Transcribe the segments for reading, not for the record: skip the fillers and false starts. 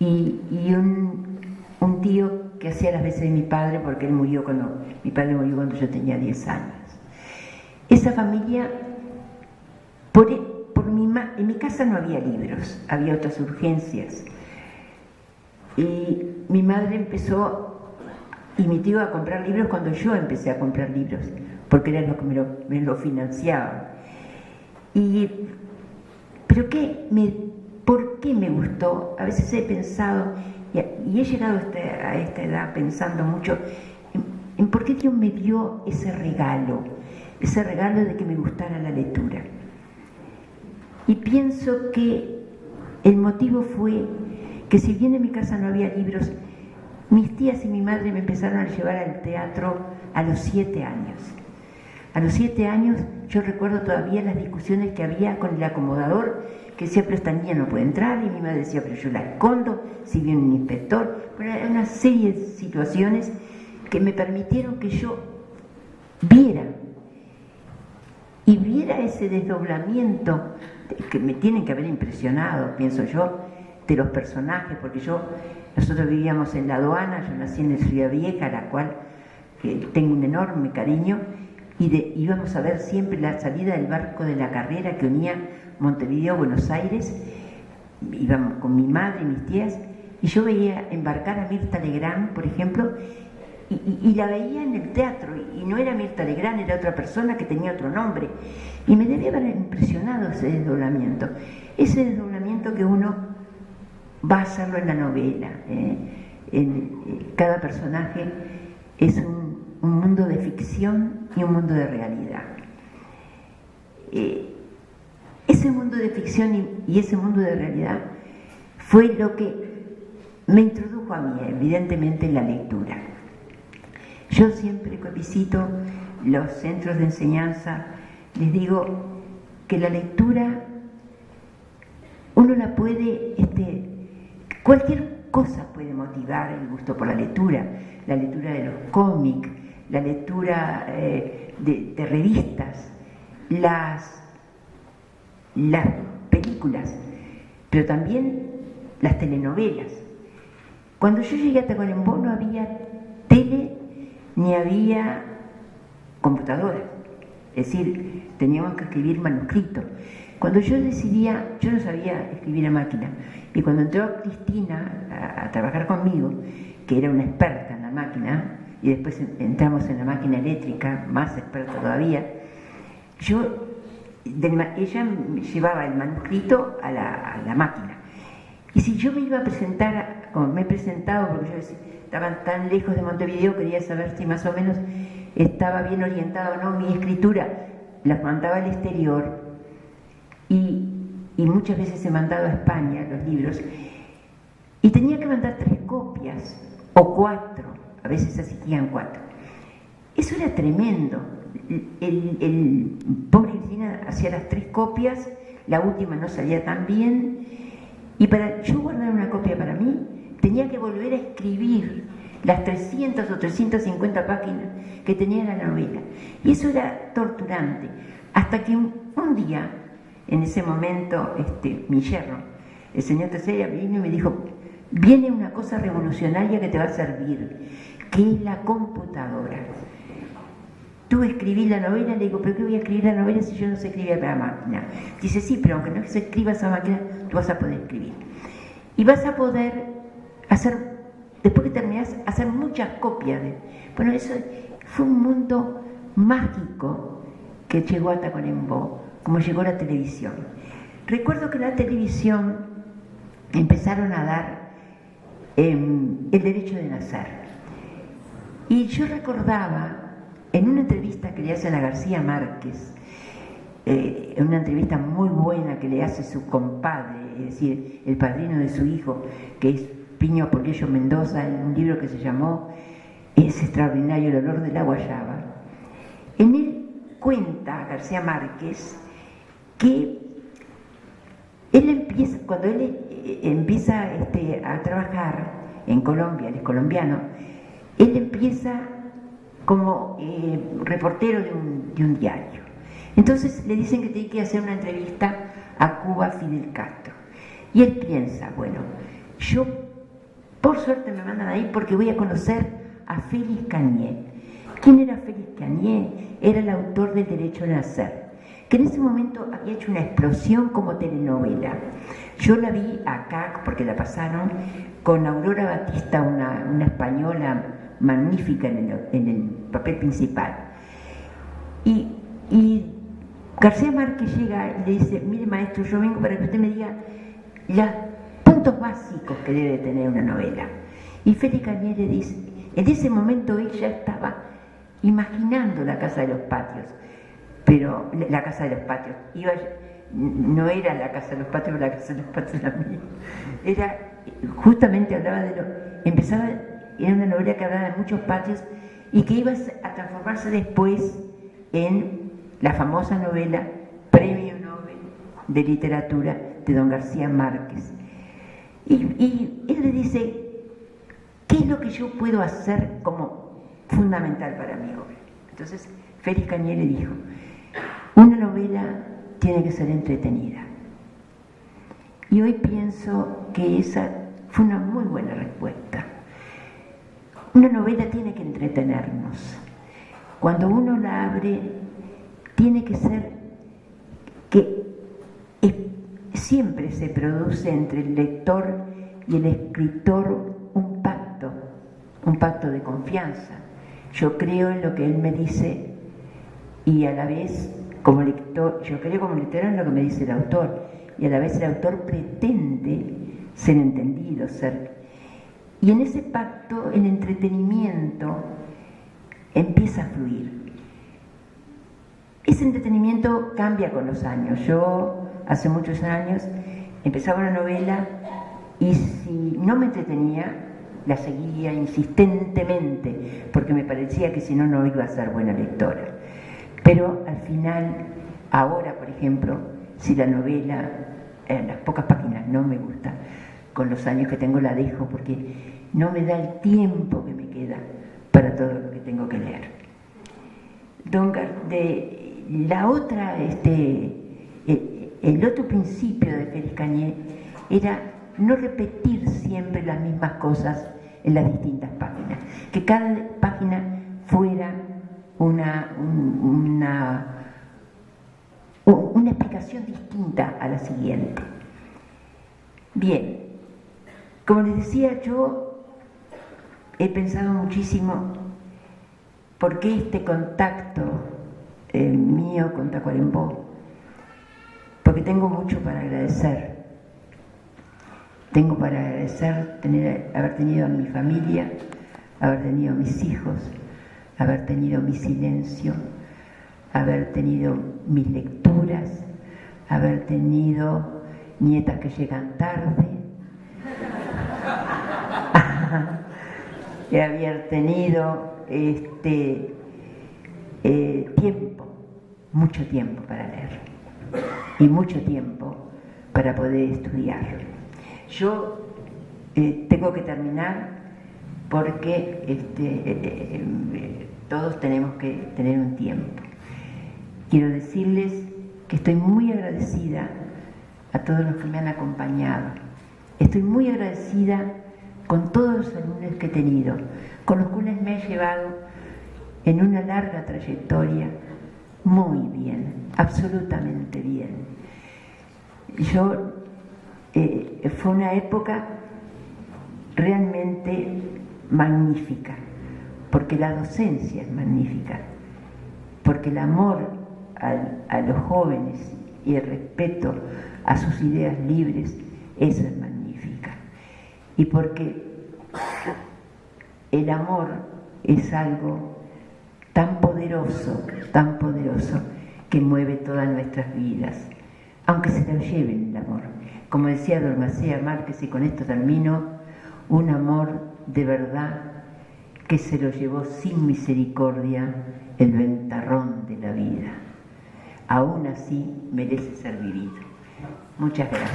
y un tío que hacía las veces de mi padre, porque mi padre murió cuando yo tenía 10 años. Esa familia, en mi casa no había libros, había otras urgencias. Y mi madre empezó, y mi tío, a comprar libros cuando yo empecé a comprar libros, porque era lo que me lo financiaba. Pero ¿por qué me gustó? A veces he pensado, y he llegado a esta edad pensando mucho en por qué Dios me dio ese regalo de que me gustara la lectura. Y pienso que el motivo fue que, si bien en mi casa no había libros, mis tías y mi madre me empezaron a llevar al teatro a los 7 años. A los 7 años yo recuerdo todavía las discusiones que había con el acomodador, que decía, pero esta niña no puede entrar, y mi madre decía, pero yo la escondo si viene un inspector. Bueno, era una serie de situaciones que me permitieron que yo viera ese desdoblamiento que me tienen que haber impresionado, pienso yo, de los personajes, porque nosotros vivíamos en la aduana, yo nací en Ciudad Vieja, a la cual tengo un enorme cariño, y íbamos a ver siempre la salida del barco de la carrera que unía Montevideo a Buenos Aires. Íbamos con mi madre y mis tías, y yo veía embarcar a Mirta Legrand, por ejemplo, y la veía en el teatro, y no era Mirta Legrand, era otra persona que tenía otro nombre, y me debía haber impresionado ese desdoblamiento que uno va a hacerlo en la novela. Cada personaje es un mundo de ficción y un mundo de realidad. Ese mundo de ficción y ese mundo de realidad fue lo que me introdujo a mí, evidentemente, en la lectura. Yo siempre que visito los centros de enseñanza les digo que la lectura uno la puede, cualquier cosa puede motivar el gusto por la lectura de los cómics, la lectura de revistas, las películas, pero también las telenovelas. Cuando yo llegué a Tacuarembó no había tele ni había computadora, es decir, teníamos que escribir manuscritos. Cuando yo decidía, yo no sabía escribir a máquina, y cuando entró Cristina a trabajar conmigo, que era una experta en la máquina, y después entramos en la máquina eléctrica, más experta todavía, ella me llevaba el manuscrito a la máquina. Y si yo me iba a presentar, como me he presentado, porque yo estaban tan lejos de Montevideo, quería saber si más o menos estaba bien orientada o no mi escritura, las mandaba al exterior, y muchas veces he mandado a España los libros, y tenía que mandar 3 copias, o 4, a veces asistían 4. Eso era tremendo. El pobre Cristina hacía las 3 copias, la última no salía tan bien, y para yo guardar una copia para mí, tenía que volver a escribir las 300 o 350 páginas que tenía la novela. Y eso era torturante. Hasta que un día, en ese momento, mi yerno, el señor Tercera, vino y me dijo, viene una cosa revolucionaria que te va a servir, que es la computadora. Tú escribí la novela, le digo, ¿pero qué voy a escribir la novela si yo no sé escribir a la máquina? Dice, sí, pero aunque no se escriba esa máquina, tú vas a poder escribir. Y vas a poder hacer, después que terminás, hacer muchas copias. Bueno, eso fue un mundo mágico que llegó a Tacuarembó, como llegó la televisión. Recuerdo que la televisión empezaron a dar el derecho de nacer. Y yo recordaba, en una entrevista que le hacen a García Márquez, una entrevista muy buena que le hace su compadre, es decir, el padrino de su hijo, que es Piño Polillo Mendoza, en un libro que se llamó Es extraordinario el olor de la guayaba. En él cuenta García Márquez que cuando él empieza a trabajar en Colombia, él es colombiano, él empieza como reportero de un diario. Entonces le dicen que tiene que hacer una entrevista a Cuba Fidel Castro. Y él piensa, bueno, yo por suerte me mandan ahí porque voy a conocer a Félix Cañé. ¿Quién era Félix Cañé? Era el autor del Derecho a Nacer, que en ese momento había hecho una explosión como telenovela. Yo la vi acá, porque la pasaron, con Aurora Batista, una española magnífica en el papel principal. Y García Márquez llega y le dice: mire, maestro, yo vengo para que usted me diga los puntos básicos que debe tener una novela. Y Félix Cañé le dice, en ese momento él ya estaba imaginando La Casa de los Patios, pero La Casa de los Patios no era La Casa de los Patios, La Casa de los Patios era mía. Era, justamente hablaba era una novela que hablaba de muchos patios y que iba a transformarse después en la famosa novela Premio Nobel de Literatura de don García Márquez. Y él le dice: ¿qué es lo que yo puedo hacer como fundamental para mi obra? Entonces Félix Cañé le dijo: una novela tiene que ser entretenida. Y hoy pienso que esa fue una muy buena respuesta. Una novela tiene que entretenernos. Cuando uno la abre, tiene que ser que siempre se produce entre el lector y el escritor un pacto de confianza. Yo creo en lo que él me dice y a la vez, como lector, yo creo como lector en lo que me dice el autor, y a la vez el autor pretende ser entendido, y en ese pacto el entretenimiento empieza a fluir. Ese entretenimiento cambia con los años. Yo hace muchos años empezaba una novela y si no me entretenía, la seguía insistentemente, porque me parecía que si no, no iba a ser buena lectora. Pero al final, ahora por ejemplo, si la novela, en las pocas páginas no me gusta, con los años que tengo la dejo porque no me da el tiempo que me queda para todo lo que tengo que leer. El otro principio de Félix Cañé era no repetir siempre las mismas cosas en las distintas páginas, que cada página fuera una explicación distinta a la siguiente. Bien, como les decía, yo he pensado muchísimo por qué este contacto mío con Tacuarembó, porque tengo mucho para agradecer. Tengo para agradecer haber tenido a mi familia, haber tenido a mis hijos, haber tenido mi silencio, haber tenido mis lecturas, haber tenido nietas que llegan tarde, y haber tenido tiempo, mucho tiempo para leer y mucho tiempo para poder estudiar. Yo tengo que terminar porque todos tenemos que tener un tiempo. Quiero decirles que estoy muy agradecida a todos los que me han acompañado. Estoy muy agradecida con todos los alumnos que he tenido, con los cuales me he llevado en una larga trayectoria muy bien, absolutamente bien. Fue una época realmente magnífica, porque la docencia es magnífica, porque el amor a los jóvenes y el respeto a sus ideas libres, eso es magnífica. Y porque el amor es algo tan poderoso, que mueve todas nuestras vidas, aunque se lo lleven el amor. Como decía don García Márquez, y con esto termino, un amor de verdad que se lo llevó sin misericordia el ventarrón de la vida. Aún así merece ser vivido. Muchas gracias.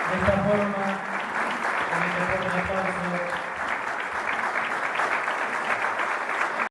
De esta forma